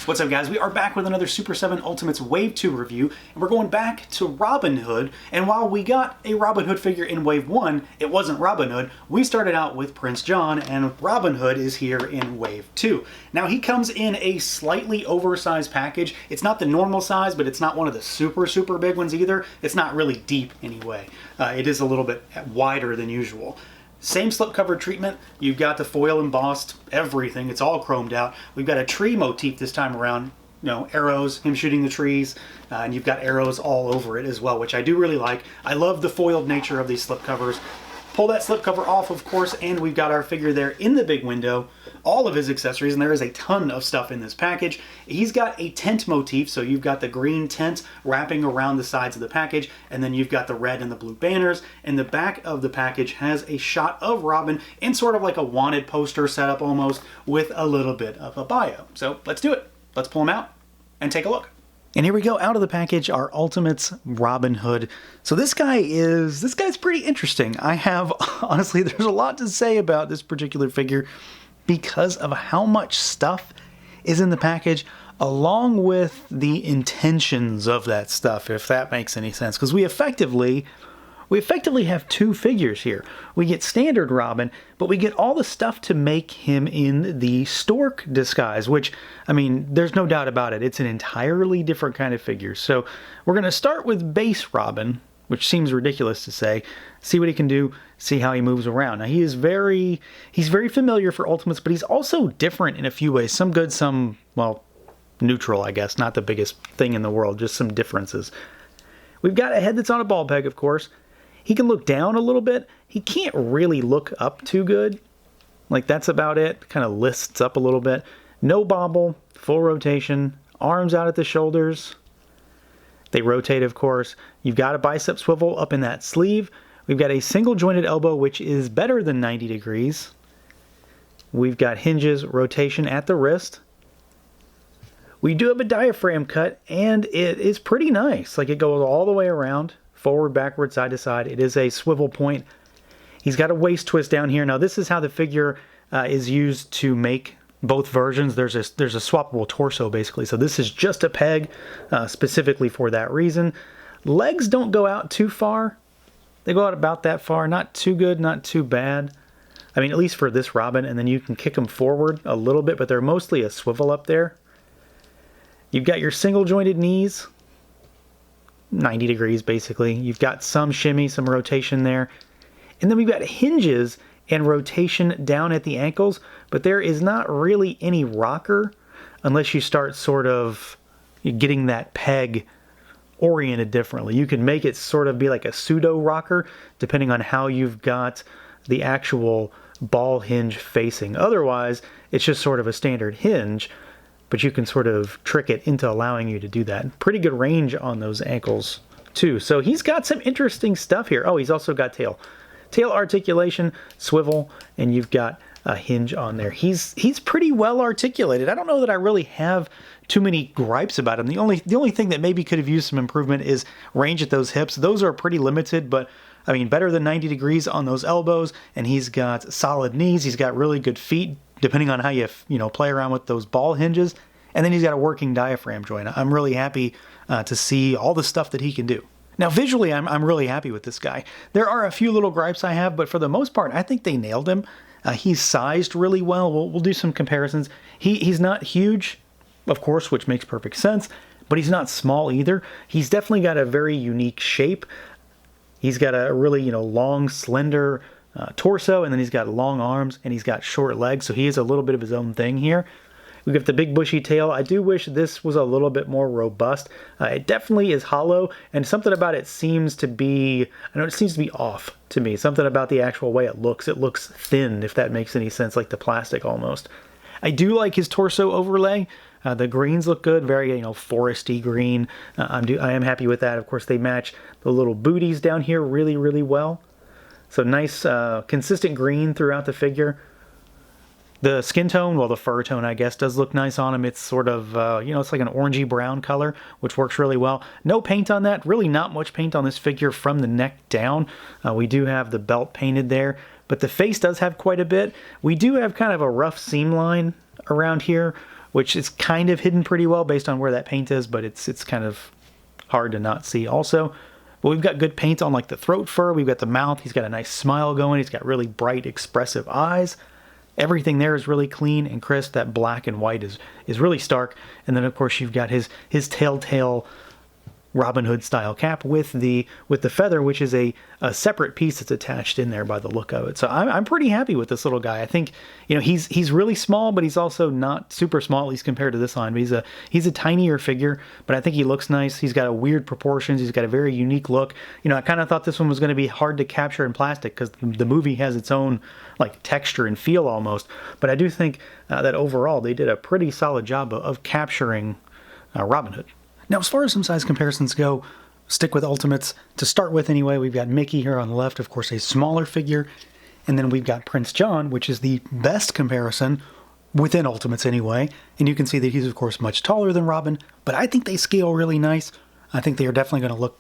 What's up, guys? We are back with another Super 7 Ultimates Wave 2 review, and we're going back to Robin Hood. And while we got a Robin Hood figure in Wave 1, it wasn't Robin Hood. We started out with Prince John, and Robin Hood is here in Wave 2. Now, he comes in a slightly oversized package. It's not the normal size, but it's not one of the super big ones either. It's not really deep anyway. It is a little bit wider than usual. Same slipcover treatment. You've got the foil embossed, everything. It's all chromed out. We've got a tree motif this time around. You know, arrows, him shooting the trees, and you've got arrows all over it as well, which I do really like. I love the foiled nature of these slipcovers. Pull that slipcover off, of course, and we've got our figure there in the big window. All of his accessories, and there is a ton of stuff in this package. He's got a tent motif, so you've got the green tent wrapping around the sides of the package, and then you've got the red and the blue banners, and the back of the package has a shot of Robin in sort of like a wanted poster setup almost, with a little bit of a bio. So let's do it. Let's pull him out and take a look. And here we go, out of the package, our Ultimates Robin Hood. So this guy's pretty interesting. I have, honestly, there's a lot to say about this particular figure because of how much stuff is in the package, along with the intentions of that stuff, if that makes any sense. Because we effectively have two figures here. We get standard Robin, but we get all the stuff to make him in the Stork disguise, which, I mean, there's no doubt about it. It's an entirely different kind of figure. So we're going to start with base Robin, which seems ridiculous to say, see what he can do, see how he moves around. Now, he's very familiar for Ultimates, but he's also different in a few ways. Some good, some, well, neutral, I guess. Not the biggest thing in the world, just some differences. We've got a head that's on a ball peg, of course. He can look down a little bit. He can't really look up too good. Like, that's about it. Kind of lists up a little bit. No bobble, full rotation, arms out at the shoulders. They rotate, of course. You've got a bicep swivel up in that sleeve. We've got a single jointed elbow, which is better than 90 degrees. We've got hinges, rotation at the wrist. We do have a diaphragm cut, and it is pretty nice. Like, it goes all the way around. Forward, backward, side to side. It is a swivel point. He's got a waist twist down here. Now, this is how the figure is used to make both versions. There's a swappable torso, basically. So this is just a peg specifically for that reason. Legs don't go out too far. They go out about that far. Not too good, not too bad. I mean, at least for this Robin. And then you can kick them forward a little bit, but they're mostly a swivel up there. You've got your single jointed knees. 90 degrees, basically. You've got some shimmy, some rotation there. And then we've got hinges and rotation down at the ankles, but there is not really any rocker unless you start sort of getting that peg oriented differently. You can make it sort of be like a pseudo rocker depending on how you've got the actual ball hinge facing. Otherwise, it's just sort of a standard hinge, but you can sort of trick it into allowing you to do that. Pretty good range on those ankles, too. So he's got some interesting stuff here. Oh, he's also got tail. Tail articulation, swivel, and you've got a hinge on there. He's pretty well articulated. I don't know that I really have too many gripes about him. The only thing that maybe could have used some improvement is range at those hips. Those are pretty limited, but I mean, better than 90 degrees on those elbows, and he's got solid knees. He's got really good feet, depending on how you play around with those ball hinges. And then he's got a working diaphragm joint. I'm really happy to see all the stuff that he can do. Now, visually, I'm really happy with this guy. There are a few little gripes I have, but for the most part, I think they nailed him. He's sized really well. We'll do some comparisons. He's not huge, of course, which makes perfect sense, but he's not small either. He's definitely got a very unique shape. He's got a really, long, slender torso, and then he's got long arms, and he's got short legs, so he is a little bit of his own thing here. We've got the big bushy tail. I do wish this was a little bit more robust. It definitely is hollow, and something about it seems to be, it seems to be off to me. Something about the actual way it looks thin, if that makes any sense, like the plastic almost. I do like his torso overlay. The greens look good, very, foresty green. I am happy with that. Of course, they match the little booties down here really, really well. So nice, consistent green throughout the figure. The skin tone, well, the fur tone, I guess, does look nice on him. It's sort of, it's like an orangey brown color, which works really well. No paint on that. Really not much paint on this figure from the neck down. We do have the belt painted there, but the face does have quite a bit. We do have kind of a rough seam line around here, which is kind of hidden pretty well based on where that paint is, but it's kind of hard to not see also. But we've got good paint on like the throat fur, we've got the mouth, he's got a nice smile going, he's got really bright, expressive eyes. Everything there is really clean and crisp. That black and white is really stark. And then of course you've got his telltale Robin Hood style cap with the feather, which is a separate piece that's attached in there by the look of it. So I'm pretty happy with this little guy. I think, you know, he's really small, but he's also not super small, at least compared to this line. But he's a tinier figure, but I think he looks nice. He's got a weird proportions. He's got a very unique look. You know, I kind of thought this one was going to be hard to capture in plastic because the movie has its own like texture and feel almost. But I do think that overall they did a pretty solid job of capturing Robin Hood. Now, as far as some size comparisons go, stick with Ultimates. To start with anyway, we've got Mickey here on the left, of course, a smaller figure. And then we've got Prince John, which is the best comparison within Ultimates anyway. And you can see that he's, of course, much taller than Robin. But I think they scale really nice. I think they are definitely going to look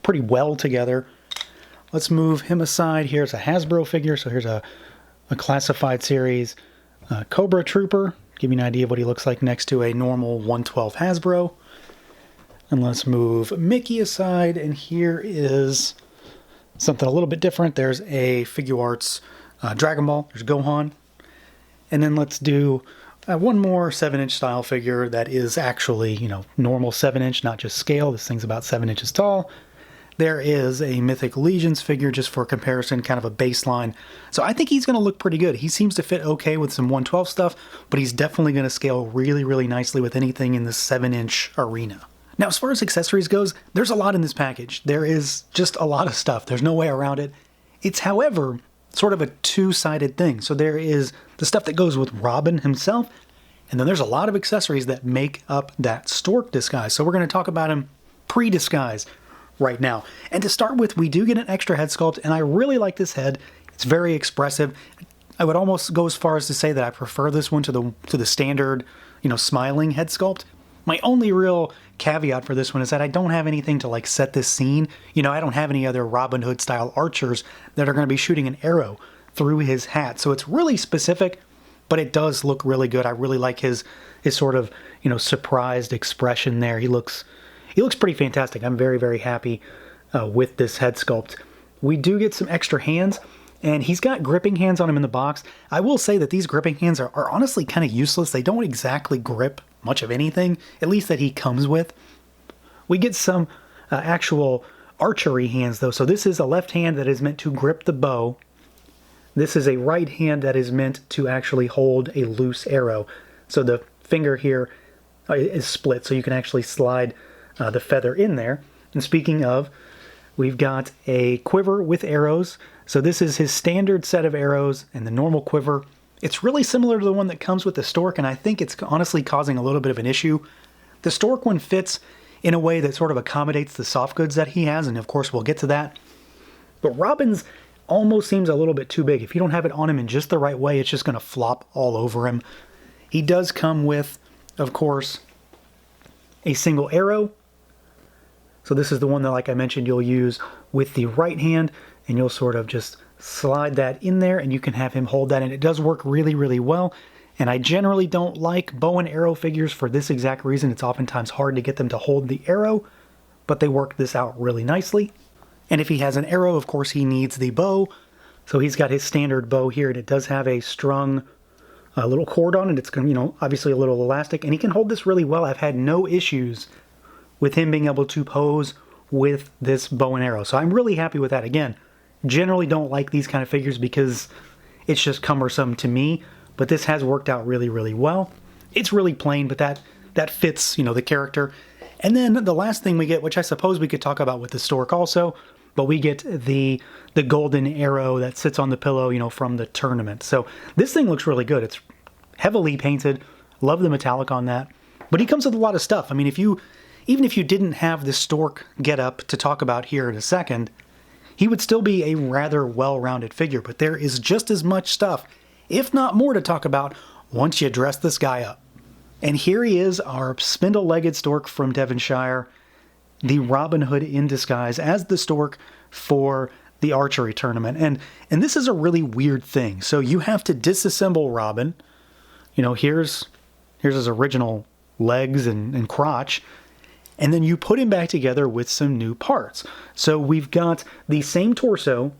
pretty well together. Let's move him aside. Here's a Hasbro figure. So here's a classified series Cobra Trooper. Give you an idea of what he looks like next to a normal 112 Hasbro. And let's move Mickey aside, and here is something a little bit different. There's a Figuarts Dragon Ball. There's Gohan. And then let's do one more 7-inch style figure that is actually, you know, normal 7-inch, not just scale. This thing's about 7 inches tall. There is a Mythic Legions figure, just for comparison, kind of a baseline. So I think he's going to look pretty good. He seems to fit okay with some 112 stuff, but he's definitely going to scale really, really nicely with anything in the 7-inch arena. Now, as far as accessories goes, there's a lot in this package. There is just a lot of stuff. There's no way around it. It's, however, sort of a two-sided thing. So there is the stuff that goes with Robin himself, and then there's a lot of accessories that make up that Stork disguise. So we're going to talk about him pre-disguise right now. And to start with, we do get an extra head sculpt, and I really like this head. It's very expressive. I would almost go as far as to say that I prefer this one to the standard, you know, smiling head sculpt. My only real caveat for this one is that I don't have anything to like set this scene. You know, I don't have any other Robin Hood style archers that are going to be shooting an arrow through his hat. So it's really specific, but it does look really good. I really like his sort of, you know, surprised expression there. He looks pretty fantastic. I'm very, very happy with this head sculpt. We do get some extra hands, and he's got gripping hands on him in the box. I will say that these gripping hands are honestly kind of useless. They don't exactly grip much of anything, at least that he comes with. We get some actual archery hands though. So this is a left hand that is meant to grip the bow. This is a right hand that is meant to actually hold a loose arrow. So the finger here is split, so you can actually slide the feather in there. And speaking of, we've got a quiver with arrows. So this is his standard set of arrows and the normal quiver. It's really similar to the one that comes with the Stork, and I think it's honestly causing a little bit of an issue. The Stork one fits in a way that sort of accommodates the soft goods that he has, and of course we'll get to that. But Robin's almost seems a little bit too big. If you don't have it on him in just the right way, it's just going to flop all over him. He does come with, of course, a single arrow. So this is the one that, like I mentioned, you'll use with the right hand, and you'll sort of just slide that in there, and you can have him hold that, and it does work really, really well. And I generally don't like bow and arrow figures for this exact reason. It's oftentimes hard to get them to hold the arrow, but they work this out really nicely. And if he has an arrow, of course, he needs the bow. So he's got his standard bow here, and it does have a strung little cord on it. It's, you know, obviously a little elastic, and he can hold this really well. I've had no issues with him being able to pose with this bow and arrow. So I'm really happy with that. Again, generally don't like these kind of figures because it's just cumbersome to me, but this has worked out really, really well. It's really plain, but that fits, you know, the character. And then the last thing we get, which I suppose we could talk about with the Stork also, but we get the golden arrow that sits on the pillow, you know, from the tournament. So this thing looks really good. It's heavily painted. Love the metallic on that. But he comes with a lot of stuff. I mean, even if you didn't have the Stork getup to talk about here in a second, he would still be a rather well-rounded figure, but there is just as much stuff, if not more, to talk about once you dress this guy up. And here he is, our spindle-legged Stork from Devonshire, the Robin Hood in disguise as the Stork for the archery tournament. And this is a really weird thing. So you have to disassemble Robin. You know, here's Here's his original legs and crotch. And then you put him back together with some new parts. So we've got the same torso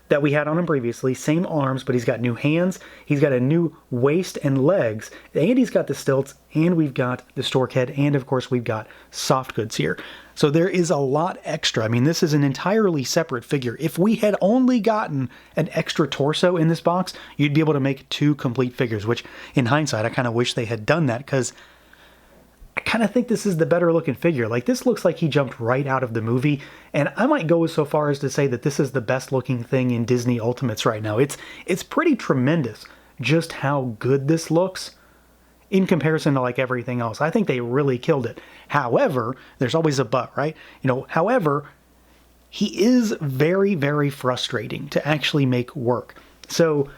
that we had on him previously, same arms, but he's got new hands, he's got a new waist and legs, and he's got the stilts, and we've got the stork head, and of course we've got soft goods here. So there is a lot extra. I mean, this is an entirely separate figure. If we had only gotten an extra torso in this box, you'd be able to make 2 complete figures, which in hindsight, I kind of wish they had done that, because I kind of think this is the better looking figure. Like, this looks like he jumped right out of the movie, and I might go so far as to say that this is the best looking thing in Disney Ultimates right now. It's pretty tremendous just how good this looks in comparison to like everything else. I think they really killed it. However, there's always a but, right? However, he is very, very frustrating to actually make work. So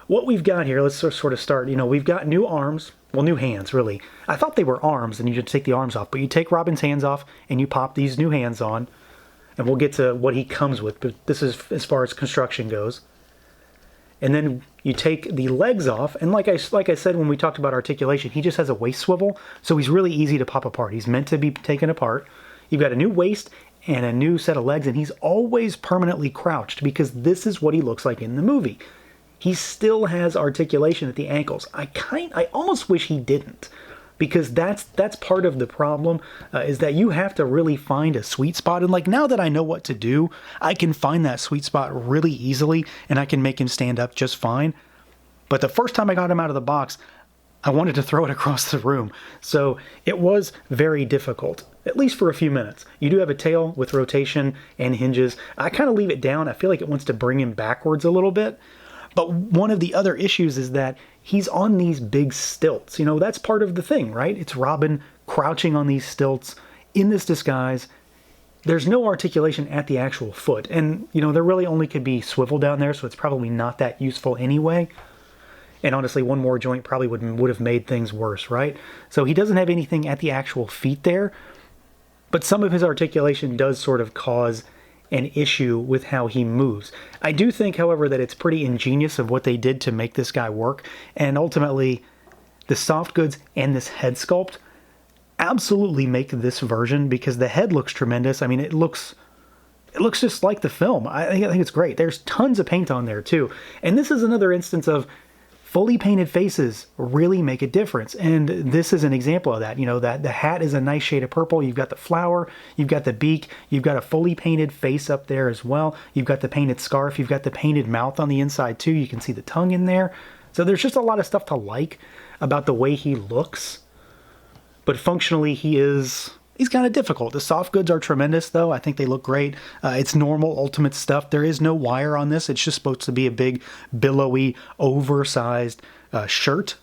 what we've got here, let's sort of start, we've got new arms. Well, new hands, really. I thought they were arms, and you just take the arms off. But you take Robin's hands off, and you pop these new hands on. And we'll get to what he comes with, but this is as far as construction goes. And then you take the legs off, and like I said when we talked about articulation, he just has a waist swivel, so he's really easy to pop apart. He's meant to be taken apart. You've got a new waist and a new set of legs, and he's always permanently crouched, because this is what he looks like in the movie. He still has articulation at the ankles. I almost wish he didn't, because that's part of the problem, is that you have to really find a sweet spot. And like, now that I know what to do, I can find that sweet spot really easily, and I can make him stand up just fine. But the first time I got him out of the box, I wanted to throw it across the room. So it was very difficult, at least for a few minutes. You do have a tail with rotation and hinges. I kind of leave it down. I feel like it wants to bring him backwards a little bit. But one of the other issues is that he's on these big stilts. That's part of the thing, right? It's Robin crouching on these stilts in this disguise. There's no articulation at the actual foot. And, there really only could be swivel down there, so it's probably not that useful anyway. And honestly, one more joint probably would have made things worse, right? So he doesn't have anything at the actual feet there. But some of his articulation does sort of cause an issue with how he moves. I do think, however, that it's pretty ingenious of what they did to make this guy work, and ultimately the soft goods and this head sculpt absolutely make this version, because the head looks tremendous. I mean, it looks just like the film. I think it's great. There's tons of paint on there too, and this is another instance of fully painted faces really make a difference, and this is an example of that. That the hat is a nice shade of purple. You've got the flower, you've got the beak, you've got a fully painted face up there as well. You've got the painted scarf, you've got the painted mouth on the inside too. You can see the tongue in there. So there's just a lot of stuff to like about the way he looks, but functionally he's kind of difficult. The soft goods are tremendous, though. I think they look great. It's normal Ultimate stuff. There is no wire on this. It's just supposed to be a big, billowy, oversized shirt,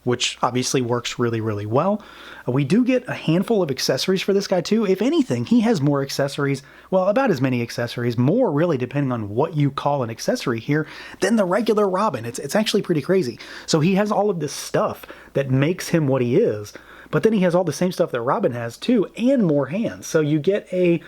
which obviously works really, really well. We do get a handful of accessories for this guy, too. If anything, he has more accessories, well, about as many accessories, more really depending on what you call an accessory here, than the regular Robin. It's actually pretty crazy. So he has all of this stuff that makes him what he is, but then he has all the same stuff that Robin has too, and more hands. So you get a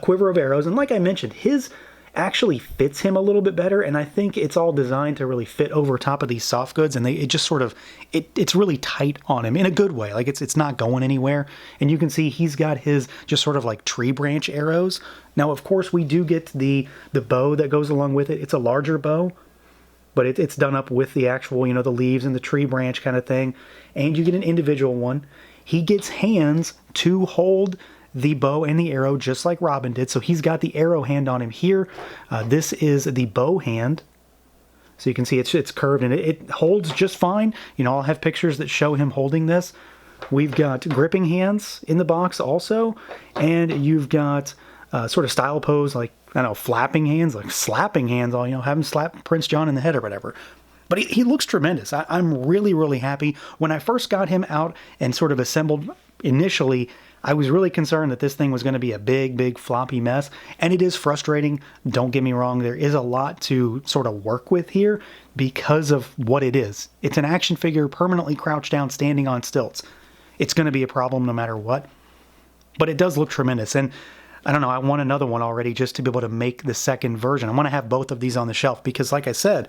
quiver of arrows, and like I mentioned, his actually fits him a little bit better, and I think it's all designed to really fit over top of these soft goods, and it just sort of, it's really tight on him in a good way. Like, it's not going anywhere, and you can see he's got his just sort of like tree branch arrows. Now, of course, we do get the bow that goes along with it. It's a larger bow, but it's done up with the actual, the leaves and the tree branch kind of thing. And you get an individual one. He gets hands to hold the bow and the arrow just like Robin did. So he's got the arrow hand on him here. This is the bow hand. So you can see it's curved and it holds just fine. I'll have pictures that show him holding this. We've got gripping hands in the box also. And you've got sort of style pose, like, I don't know, flapping hands, like slapping hands, have him slap Prince John in the head or whatever. But he looks tremendous. I'm really, really happy. When I first got him out and sort of assembled initially, I was really concerned that this thing was going to be a big, big floppy mess. And it is frustrating. Don't get me wrong. There is a lot to sort of work with here because of what it is. It's an action figure permanently crouched down, standing on stilts. It's going to be a problem no matter what. But it does look tremendous. And I don't know, I want another one already just to be able to make the second version. I want to have both of these on the shelf because, like I said,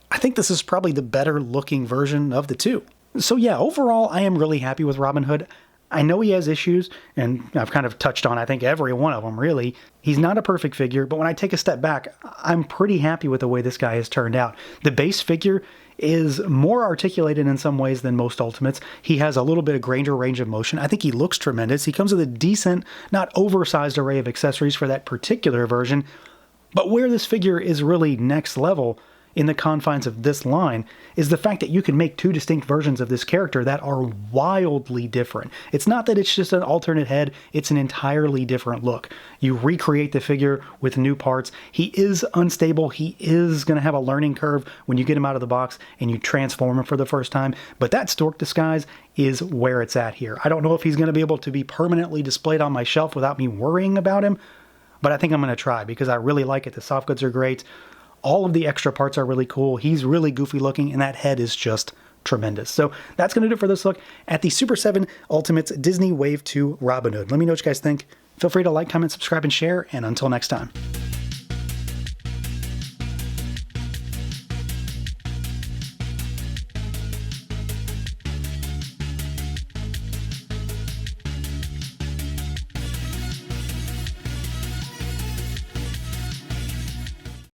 I think this is probably the better looking version of the two. So yeah, overall, I am really happy with Robin Hood. I know he has issues, and I've kind of touched on, I think, every one of them, really. He's not a perfect figure, but when I take a step back, I'm pretty happy with the way this guy has turned out. The base figure is more articulated in some ways than most Ultimates. He has a little bit of greater range of motion. I think he looks tremendous. He comes with a decent, not oversized array of accessories for that particular version. But where this figure is really next level in the confines of this line is the fact that you can make two distinct versions of this character that are wildly different. It's not that it's just an alternate head, it's an entirely different look. You recreate the figure with new parts. He is unstable, he is going to have a learning curve when you get him out of the box and you transform him for the first time, but that Stork disguise is where it's at here. I don't know if he's going to be able to be permanently displayed on my shelf without me worrying about him, but I think I'm going to try because I really like it. The soft goods are great. All of the extra parts are really cool. He's really goofy looking, and that head is just tremendous. So that's going to do it for this look at the Super 7 Ultimates Disney Wave 2 Robin Hood. Let me know what you guys think. Feel free to like, comment, subscribe, and share, and until next time.